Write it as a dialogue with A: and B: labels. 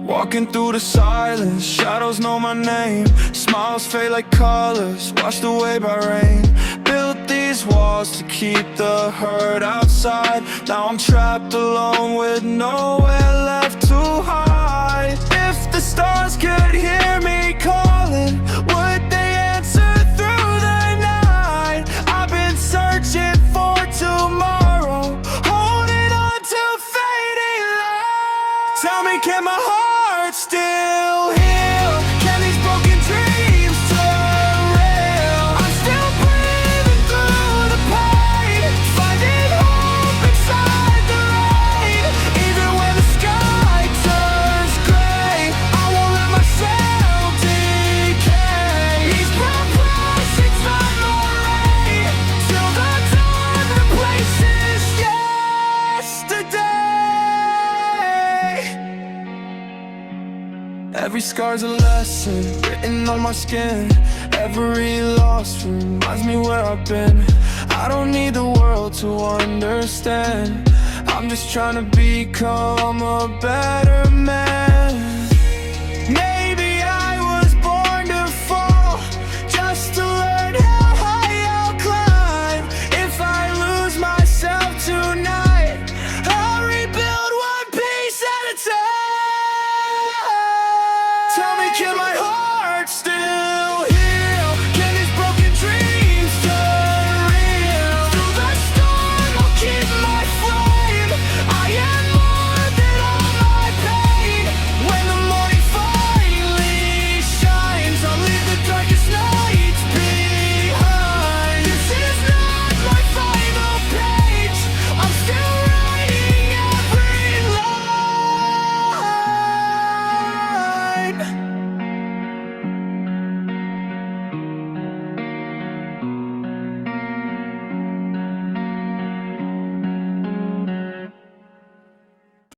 A: Walking through the silence, shadows know my name. Smiles fade like colors, washed away by rain. Built these walls to keep the hurt outside. Now I'm trapped alone with nowhere left to hide. If the stars could hear me calling, would they answer through the night? I've been searching for tomorrow, holding on to fading light. Tell me, can my heart still heal? Can these broken dreams turn real? I'm still breathing through the pain, finding hope inside the rain. Even when the sky turns gray, I won't let myself decay. These brown plastics on the rain, till the dawn replaces yesterday. Every scar's a lesson written on my skin. Every loss reminds me where I've been. I don't need the world to understand. I'm just trying to become a better man.